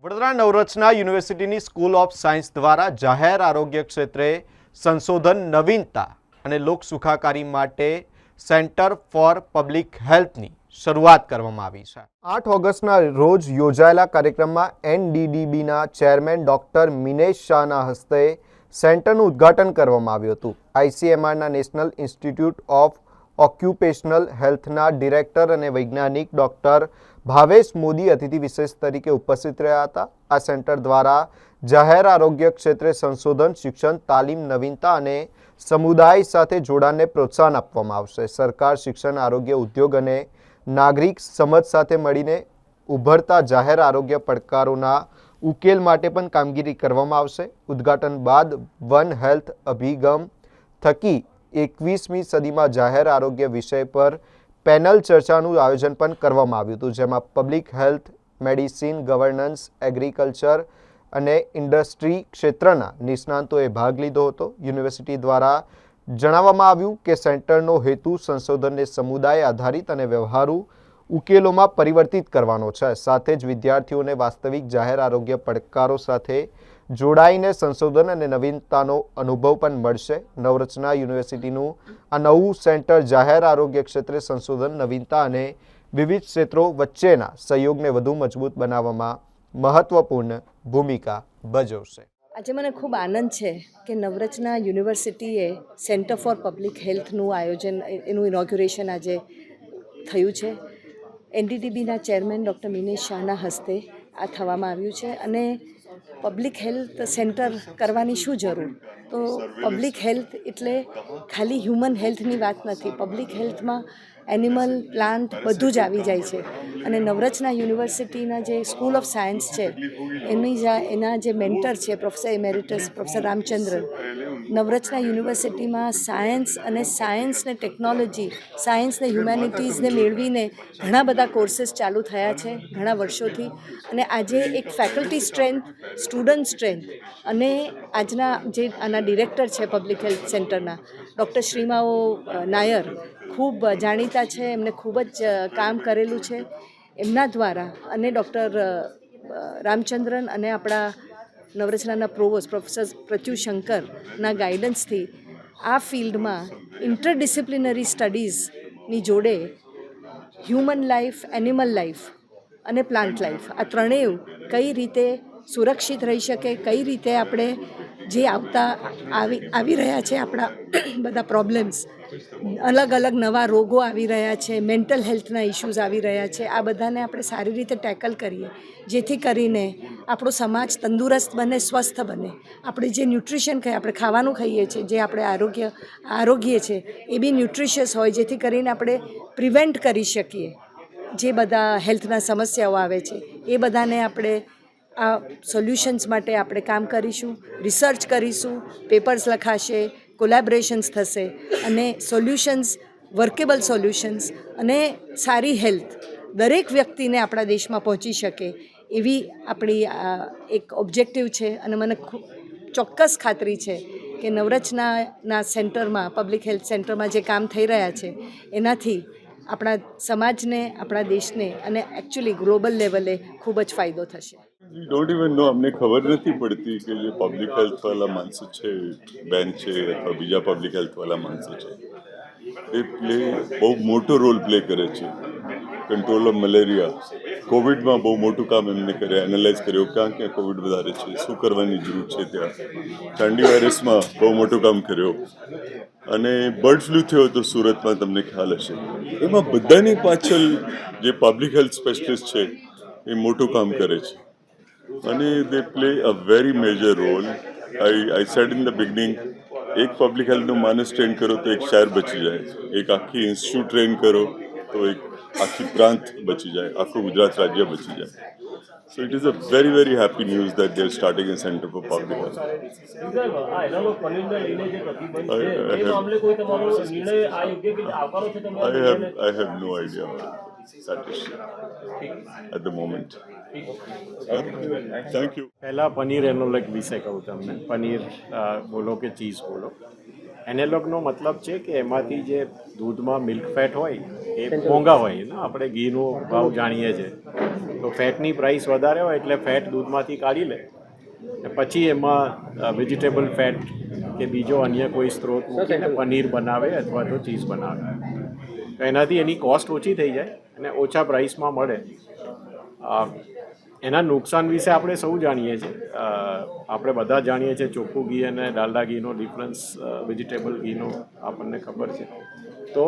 વડોદરા નવરચના યુનિવર્સિટીની school of science દ્વારા જાહેર આરોગ્ય ક્ષેત્રે સંશોધન નવીનતા અને લોક સુખાકારી માટે સેન્ટર ફોર પબ્લિક હેલ્થની શરૂઆત કરવામાં આવી છે। 8 ઓગસ્ટના રોજ યોજાયેલા કાર્યક્રમમાં એનડીડીબીના ચેરમેન ડોક્ટર મિનેશ શાહના હસ્તે સેન્ટરનું ઉદ્ઘાટન કરવામાં આવ્યું હતું। આઈસીએમઆરના નેશનલ ઇન્સ્ટિટ્યૂટ ઓફ ઓક્યુપેશનલ હેલ્થના ડિરેક્ટર અને વૈજ્ઞાનિક ડોક્ટર ભાવેશ મોદી અતિથિ વિશેષ તરીકે ઉપસ્થિત રહ્યા હતા। આ સેન્ટર દ્વારા જાહેર આરોગ્ય ક્ષેત્રે સંશોધન, શિક્ષણ, તાલીમ, નવીનતા અને સમુદાય સાથે જોડાણને પ્રોત્સાહન આપવામાં આવશે। સરકાર, શિક્ષણ, આરોગ્ય, ઉદ્યોગ અને નાગરિક સમજ સાથે મળીને ઉભરતા જાહેર આરોગ્ય પડકારોના ઉકેલ માટે પણ કામગીરી કરવામાં આવશે। ઉદ્ઘાટન બાદ વન હેલ્થ અભિગમ થકી 21મી સદીમાં જાહેર આરોગ્ય વિષય પર પેનલ ચર્ચાનું આયોજન પણ કરવામાં આવ્યું હતું, જેમાં public health, medicine, governance, agriculture અને ઇન્ડસ્ટ્રી ક્ષેત્રના નિષ્ણાંતોએ ભાગ લીધો હતો। યુનિવર્સિટી દ્વારા જણાવવામાં આવ્યું કે સેન્ટરનો હેતુ સંશોધનને સમુદાય આધારિત અને વ્યવહારુ ઉકેલોમાં પરિવર્તિત કરવાનો છે। સાથે જ વિદ્યાર્થીઓને વાસ્તવિક જાહેર આરોગ્ય પડકારો સાથે જોડાઈને સંશોધન અને નવીનતાનો અનુભવ પણ મળશે। નવરચના યુનિવર્સિટીનું આ નવું સેન્ટર જાહેર આરોગ્ય ક્ષેત્રે સંશોધન, નવીનતા અને વિવિધ ક્ષેત્રો વચ્ચેના સહયોગને વધુ મજબૂત બનાવવામાં મહત્વપૂર્ણ ભૂમિકા ભજવશે। આજે મને ખૂબ આનંદ છે કે નવરચના યુનિવર્સિટીએ સેન્ટર ફોર પબ્લિક હેલ્થનું આયોજન, એનું ઇનોગ્યુરેશન આજે થયું છે। એનડીડીબીના ચેરમેન ડૉક્ટર મિનેશ શાહના હસ્તે આ થવામાં આવ્યું છે અને પબ્લિક હેલ્થ સેન્ટર કરવાની શું જરૂર? તો પબ્લિક હેલ્થ એટલે ખાલી હ્યુમન હેલ્થની વાત નથી। પબ્લિક હેલ્થમાં એનિમલ, પ્લાન્ટ બધું જ આવી જાય છે અને નવરચના યુનિવર્સિટીના જે સ્કૂલ ઓફ સાયન્સ છે એના જે મેન્ટર છે પ્રોફેસર એમેરિટસ પ્રોફેસર રામચંદ્રન, નવરચના યુનિવર્સિટીમાં સાયન્સ ને ટેકનોલોજી, સાયન્સ ને હ્યુમેનિટીઝને મેળવીને ઘણા બધા કોર્सेस ચાલુ થયા છે ઘણા વર્ષોથી અને આજે એક ફેકલ્ટી સ્ટ્રેન્થ, સ્ટુડન્ટ સ્ટ્રેન્થ અને આજના જે આના ડિરેક્ટર છે પબ્લિક હેલ્થ સેન્ટરના ડૉક્ટર શ્રીમાઓ નાયર ખૂબ જાણીતા છે, એમને ખૂબ જ કામ કરેલું છે એમના દ્વારા અને ડૉક્ટર રામચંદ્રન અને આપણા નવરચનાના પ્રોવોસ્ટ પ્રોફેસર પ્રત્યુશંકરના ગાઈડન્સથી આ ફિલ્ડમાં ઇન્ટરડિસિપ્લિનરી સ્ટડીઝની જોડે હ્યુમન લાઈફ, એનિમલ લાઈફ અને પ્લાન્ટ લાઈફ આ ત્રણેય કઈ રીતે સુરક્ષિત રહી શકે, કઈ રીતે આપણે જે આવી રહ્યા છે આપણા બધા પ્રોબ્લેમ્સ, અલગ અલગ નવા રોગો આવી રહ્યા છે, મેન્ટલ હેલ્થના ઇશ્યુઝ આવી રહ્યા છે, આ બધાને આપણે સારી રીતે ટેકલ કરીએ જેથી કરીને આપણો સમાજ તંદુરસ્ત બને, સ્વસ્થ બને। આપણે જે ન્યુટ્રિશન આપણે ખાવાનું ખાઈએ છીએ, જે આપણે આરોગ્ય છે એ બી ન્યુટ્રિશિયસ હોય જેથી કરીને આપણે પ્રિવેન્ટ કરી શકીએ જે બધા હેલ્થના સમસ્યાઓ આવે છે એ બધાને આપણે આ સોલ્યુશન્સ માટે આપણે કામ કરીશું, રિસર્ચ કરીશું, પેપર્સ લખાશે, કોલેબોરેશન્સ થશે અને સોલ્યુશન્સ, વર્કેબલ સોલ્યુશન્સ અને સારી હેલ્થ દરેક વ્યક્તિને આપણા દેશમાં પહોંચી શકે એવી આપણી એક ઓબ્જેક્ટિવ છે અને મને ચોક્કસ ખાતરી છે કે નવરચનાના સેન્ટરમાં, પબ્લિક હેલ્થ સેન્ટરમાં જે કામ થઈ રહ્યા છે એનાથી આપણા સમાજને, આપણા દેશને અને એકચ્યુઅલી ગ્લોબલ લેવલે ખૂબ જ ફાયદો થશે। વી ડોન્ટ ઇવન નો, અમને ખબર નથી પડતી કે જે પબ્લિક હેલ્થવાળા માણસો છે, બેન છે અથવા બીજા પબ્લિક હેલ્થવાળા માણસો છે એ બહુ મોટો રોલ પ્લે કરે છે કંટ્રોલ ઓફ મલેરિયા। કોવિડમાં બહુ મોટું કામ એમને કર્યા, એનાલાઇઝ કર્યો ક્યાં ક્યાં કોવિડ વધારે છે, શું કરવાની જરૂર છે ત્યાં। ઠંડી વાયરસમાં બહુ મોટું કામ કર્યો અને બર્ડ ફ્લૂ થયો તો સુરતમાં તમને ખ્યાલ હશે। એમાં બધાની પાછળ જે પબ્લિક હેલ્થ સ્પેશિયલિસ્ટ છે એ મોટું કામ કરે છે અને they play a very major role. I said in the beginning, એક પબ્લિક હેલ્થનું માણસ ટ્રેન કરો તો એક શહેર બચી જાય, એક આખી ઇન્સ્ટિટ્યૂટ ટ્રેન કરો તો એક આખી પ્રાંત બચી જાય, આખું ગુજરાત રાજ્ય બચી જાય। So it is a very, very happy news that they are starting a center for public health. I have no idea that is at the moment. Thank you. पहला पनीर एनो लाइक विषय कहूँ तमने पनीर बोलो कि चीज़ बोलो એનાલોગનો મતલબ છે કે એમાંથી જે દૂધમાં મિલ્ક ફેટ હોય એ મોંઘા હોય ને, આપણે ઘીનો ભાવ જાણીએ છીએ, તો ફેટની પ્રાઇસ વધારે હોય એટલે ફેટ દૂધમાંથી કાઢી લે, પછી એમાં વેજીટેબલ ફેટ કે બીજો અન્ય કોઈ સ્ત્રોત મૂકીને પનીર બનાવે અથવા તો ચીઝ બનાવે. તો એનાથી એની કોસ્ટ ઓછી થઈ જાય અને ઓછા પ્રાઇસમાં મળે. એના નુકસાન વિશે આપણે સૌ જાણીએ છીએ, આપણે બધા જાણીએ છીએ ચોખ્ખું ઘી અને ડાલડા ઘીનો ડિફરન્સ, વેજીટેબલ ઘીનો આપણને ખબર છે. તો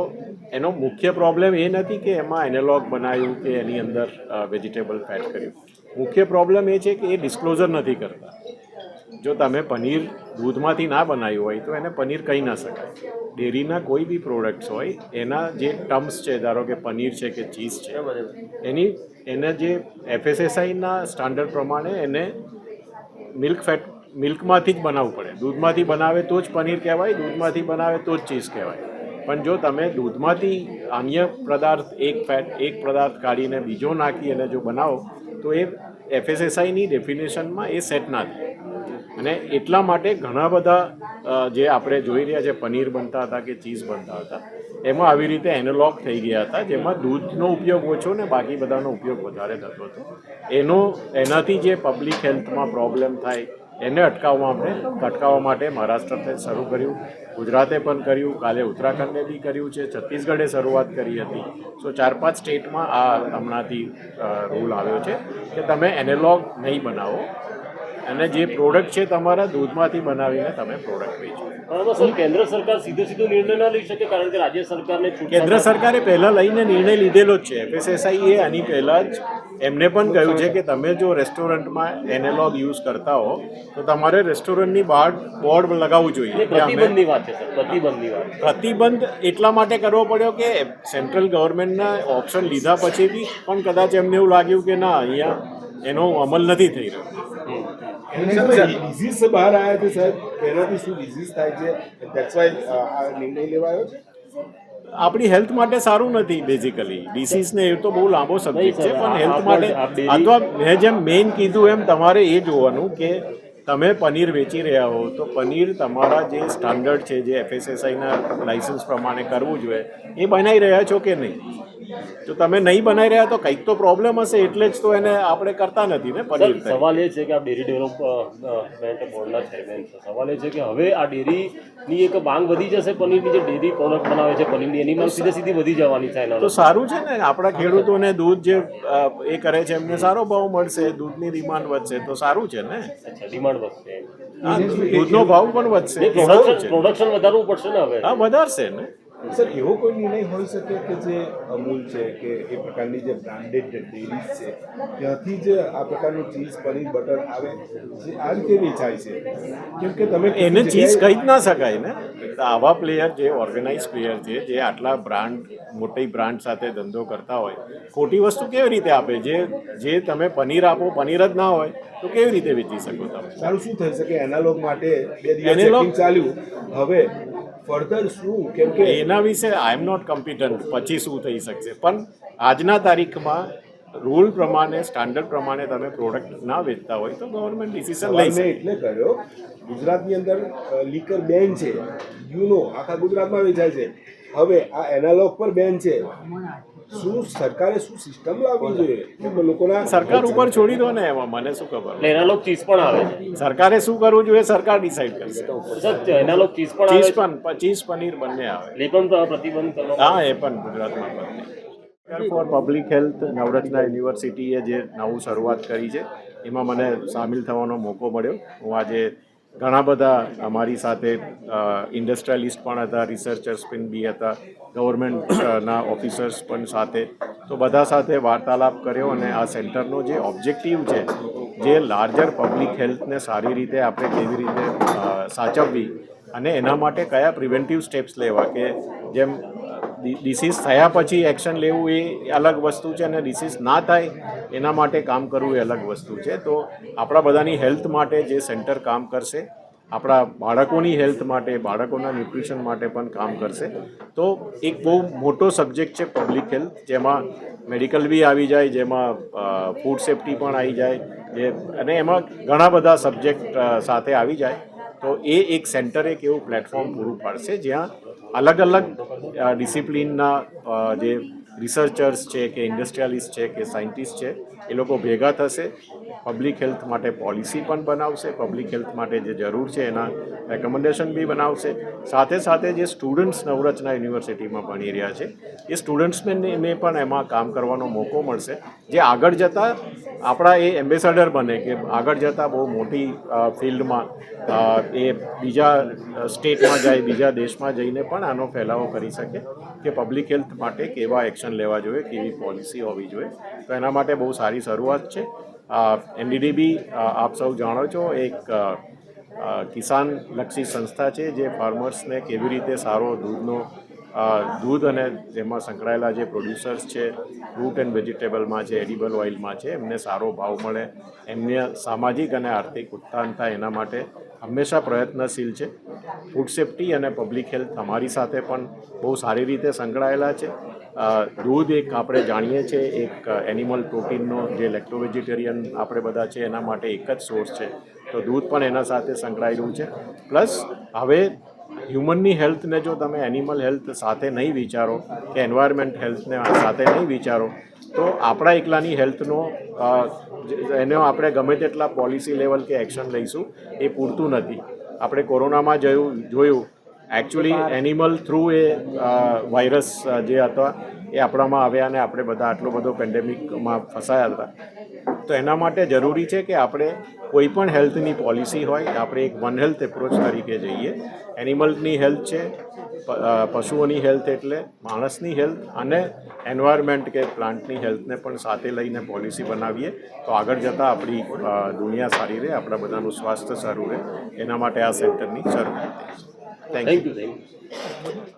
એનો મુખ્ય પ્રોબ્લેમ એ નથી કે એમાં એનાલોગ બનાવ્યું કે એની અંદર વેજીટેબલ ફેટ કર્યું. મુખ્ય પ્રોબ્લેમ એ છે કે એ ડિસ્ક્લોઝર નથી કરતા. જો તમે પનીર દૂધમાંથી ના બનાવ્યું હોય તો એને પનીર કહી ના શકાય. ડેરીના કોઈ બી પ્રોડક્ટ્સ હોય એના જે ટર્મ્સ છે, ધારો કે પનીર છે કે ચીઝ છે, એને જે FSSAIના સ્ટાન્ડર્ડ પ્રમાણે એને મિલ્કમાંથી જ બનાવવું પડે. દૂધમાંથી બનાવે તો જ પનીર કહેવાય, દૂધમાંથી બનાવે તો જ ચીઝ કહેવાય. પણ જો તમે દૂધમાંથી અન્ય પદાર્થ એક પદાર્થ કાઢીને બીજો નાખી અને જો બનાવો તો એ FSSAIની ડેફિનેશનમાં એ સેટ ના થાય. અને એટલા માટે ઘણા બધા જે આપણે જોઈ રહ્યા છે પનીર બનતા હતા કે ચીઝ બનતા હતા, એમાં આવી રીતે એનાલોગ થઈ ગયા હતા, જેમાં દૂધનો ઉપયોગ ઓછો ને બાકી બધાનો ઉપયોગ વધારે થતો હતો. એનાથી જે પબ્લિક હેલ્થમાં પ્રોબ્લેમ થાય એને અટકાવવા માટે મહારાષ્ટ્રએ શરૂ કર્યું, ગુજરાતે પણ કર્યું, કાલે ઉત્તરાખંડે બી કર્યું છે, છત્તીસગઢે શરૂઆત કરી હતી. સો 4-5 સ્ટેટમાં આ હમણાંથી રૂલ આવ્યો છે કે તમે એનાલોગ નહીં બનાવો અને જે પ્રોડક્ટ છે તમારા દૂધમાંથી બનાવીને તમે પ્રોડક્ટ વેચો. સર, કેન્દ્ર સરકાર સીધો નિર્ણય ના લઈ શકે, કારણ કે રાજ્ય સરકારને કેન્દ્ર સરકારે પહેલાં લઈને નિર્ણય લીધેલો જ છે. FSSAI એ આની પહેલાં જ એમને પણ કહ્યું છે કે તમે જો રેસ્ટોરન્ટમાં એનાલોગ યુઝ કરતા હો તો તમારે રેસ્ટોરન્ટની બહાર બોર્ડ લગાવવું જોઈએ. પ્રતિબંધની વાત છે સર, પ્રતિબંધની વાત. પ્રતિબંધ એટલા માટે કરવો પડ્યો કે સેન્ટ્રલ ગવર્મેન્ટના ઓપ્શન લીધા પછી બી પણ કદાચ એમને એવું લાગ્યું કે ના, અહીંયા એનો અમલ નથી થઈ રહ્યો. ડિઝીઝ બહાર આવ્યા છે સાહેબ, એનાથી શું ડિઝીઝ થાય છે, ધેટ્સ વાય આ નિર્ણય લેવાયો છે. આપણી હેલ્થ માટે સારું નથી બેઝિકલી. ડિસીઝને એ તો બહુ લાંબો સબ્જેક્ટ છે, પણ હેલ્થ માટે અથવા મેં જેમ મેઇન કીધું એમ તમારે એ જોવાનું કે તમે પનીર વેચી રહ્યા હો તો પનીર તમારા જે સ્ટાન્ડર્ડ છે, જે FSSAIના લાઇસન્સ પ્રમાણે કરવું જોઈએ, એ બનાવી રહ્યા છો કે નહીં. જો તમે નહીં બનાવી રહ્યા તો કંઈક તો પ્રોબ્લેમ હશે, એટલે જ તો એને આપણે કરતા નથી ને પનીર. સવાલ એ છે કે આ ડેરી ડેવલપમેન્ટ બોર્ડના ચેરમેન છે, સવાલ એ છે કે હવે આ ડેરીની એક માંગ વધી જશે, પનીરની જે ડેરી પ્રોડક્ટ બનાવે છે પનીરની, એની માંગ સીધી વધી જવાની છે. તો સારું છે ને, આપણા ખેડૂતોને દૂધ જે એ કરે છે એમને સારો ભાવ મળશે, દૂધની ડિમાન્ડ વધશે તો સારું છે ને. અચ્છા, ડિમાન્ડ વધશે, દૂધનો ભાવ પણ વધશે, પ્રોડક્શન વધારવું પડશે ને હવે. હા, વધારશે ને. સર, એવો કોઈ નિર્ણય હોઈ શકે કે જે અમૂલ છે કે એ પ્રકારની જે બ્રાન્ડેડ ડેરીઝ છે ત્યાંથી જ આ પ્રકારનું ચીઝ, પનીર, બટર આવે જે આ રીતે વેચાય છે, કેમ કે તમે એને ચીઝ કહી જ ના શકાય ને. આવા પ્લેયર, જે ઓર્ગેનાઇઝ પ્લેયર છે, જે આટલા મોટી બ્રાન્ડ સાથે ધંધો કરતા હોય, ખોટી વસ્તુ કેવી રીતે આપે? જે તમે પનીર આપો, પનીર જ ના હોય તો કેવી રીતે વેચી શકો તમે? સારું, શું થઈ શકે? એનાલોગ માટે 2 દિવસ ચેકિંગ ચાલ્યું, હવે ફર્ધર શું? કેમ કે એના વિશે આઈ એમ નોટ કોમ્પિટન્ટ, પછી શું થઈ શકશે. પણ આજના તારીખમાં રૂલ પ્રમાણે, સ્ટાન્ડર્ડ પ્રમાણે તમે પ્રોડક્ટ ના વેચતા હોય તો ગવર્મેન્ટ ડિસિઝન લઈ શકે. એટલે કર્યો, ગુજરાતની અંદર લીકર બેન છે, આખા ગુજરાતમાં વેચાય છે, હવે આ એનાલોગ પર બેન છે. શું સરકારે શું સિસ્ટમ લાવવી જોઈએ કે લોકોના? સરકાર ઉપર છોડી દો ને, એમાં મને શું ખબર. એનાલોગ ચીઝ પણ આવે છે, સરકારે શું કરવું જોઈએ સરકાર ડિસાઈડ કરશે. સર, એનાલોગ ચીઝ પણ આવે છે, ચીઝ પનીર બંને આવે. એ પણ પ્રતિબંધ કરવાનો. હા, એ પણ ગુજરાતમાં બંને. સેન્ટર ફોર પબ્લિક હેલ્થ નવરત્ના યુનિવર્સિટીએ જે નવું શરૂઆત કરી છે એમાં મને સામેલ થવાનો મોકો મળ્યો. હું આજે ઘણા બધા અમારી સાથે ઇન્ડસ્ટ્રીયલિસ્ટ પણ હતા, રિસર્ચર્સ પણ બી હતા, ગવર્મેન્ટના ઓફિસર્સ પણ સાથે. તો બધા સાથે વાર્તાલાપ કર્યો અને આ સેન્ટરનો જે ઓબ્જેક્ટિવ છે, જે લાર્જર પબ્લિક હેલ્થને સારી રીતે આપણે કેવી રીતે સાચવવી અને એના માટે કયા પ્રિવેન્ટિવ સ્ટેપ્સ લેવા, કે જેમ ડિસીઝ થયા પછી એક્શન લેવું એ અલગ વસ્તુ છે અને ડિસીઝ ના થાય એના માટે કામ કરવું એ અલગ વસ્તુ છે. તો આપણા બધાની હેલ્થ માટે જે સેન્ટર કામ કરશે, આપણા બાળકોની હેલ્થ માટે, બાળકોના ન્યુટ્રિશન માટે પણ કામ કરશે. તો એક બહુ મોટો સબ્જેક્ટ છે પબ્લિક હેલ્થ, જેમાં મેડિકલ બી આવી જાય, જેમાં ફૂડ સેફ્ટી પણ આવી જાય, અને એમાં ઘણા બધા સબ્જેક્ટ સાથે આવી જાય. તો તો એ એક સેન્ટર એક એવું પ્લેટફોર્મ પૂરું પાડશે જ્યાં અલગ અલગ ડિસિપ્લિનના જે રિસર્ચર્સ છે કે ઇન્ડસ્ટ્રીયાલિસ્ટ છે કે સાયન્ટિસ્ટ છે એ લોકો ભેગા થશે, પબ્લિક હેલ્થ માટે પોલિસી પણ બનાવશે, પબ્લિક હેલ્થ માટે જે જરૂર છે એના રેકમેન્ડેશન બી બનાવશે. સાથે સાથે જે સ્ટુડન્ટ્સ નવરચના યુનિવર્સિટીમાં ભણી રહ્યા છે એ સ્ટુડન્ટ્સને પણ એમાં કામ કરવાનો મોકો મળશે, જે આગળ જતાં આપણા એ એમ્બેસેડર બને કે આગળ જતાં બહુ મોટી ફિલ્ડમાં એ બીજા સ્ટેટમાં જાય, બીજા દેશમાં જઈને પણ આનો ફેલાવો કરી શકે કે પબ્લિક હેલ્થ માટે કેવા એક્શન લેવા જોઈએ, કેવી પોલિસી હોવી જોઈએ. તો એના માટે બહુ સારી શરૂઆત છે. એનડીડીબી આપ સૌ જાણો છો એક કિસાનલક્ષી સંસ્થા છે જે ફાર્મર્સને કેવી રીતે સારો દૂધ અને જેમાં સંકળાયેલા જે પ્રોડ્યુસર્સ છે, ફ્રૂટ એન્ડ વેજીટેબલમાં છે, એડિબલ ઓઇલમાં છે, એમને સારો ભાવ મળે, એમને સામાજિક અને આર્થિક ઉત્થાન થાય એના માટે હંમેશા પ્રયત્નશીલ છે. ફૂડ સેફ્ટી અને પબ્લિક હેલ્થ અમારી સાથે પણ બહુ સારી રીતે સંકળાયેલા છે. દૂધ એક આપણે જાણીએ છીએ એક એનિમલ પ્રોટીનનો જે લેક્ટો વેજીટેરિયન આપણે બધા છે એના માટે એક જ સોર્સ છે, તો દૂધ પણ એના સાથે સંકળાયેલું છે. પ્લસ હવે હ્યુમનની હેલ્થને જો તમે એનિમલ હેલ્થ સાથે નહીં વિચારો કે એન્વાયરમેન્ટ હેલ્થને સાથે નહીં વિચારો તો આપણા એકલાની હેલ્થનો એનો આપણે ગમે તેટલા પોલિસી લેવલ કે એક્શન લઈશું એ પૂરતું નથી. આપણે કોરોનામાં જોયું એકચ્યુઅલી એનિમલ થ્રુ એ વાયરસ જે હતા એ આપણામાં આવ્યા અને આપણે બધા આટલો બધો પેન્ડેમિકમાં ફસાયા હતા. તો એના માટે જરૂરી છે કે આપણે કોઈ પણ હેલ્થની પોલિસી હોય આપણે એક વન હેલ્થ એપ્રોચ તરીકે જઈએ. એનિમલની હેલ્થ છે, પશુઓની હેલ્થ એટલે માણસની હેલ્થ, અને એન્વાયરમેન્ટ કે પ્લાન્ટની હેલ્થને પણ સાથે લઈને પોલિસી બનાવીએ તો આગળ જતાં આપણી દુનિયા સારી રહે, આપણા બધાનું સ્વાસ્થ્ય સારું રહે. એના માટે આ સેન્ટરની જરૂર છે. Thank you.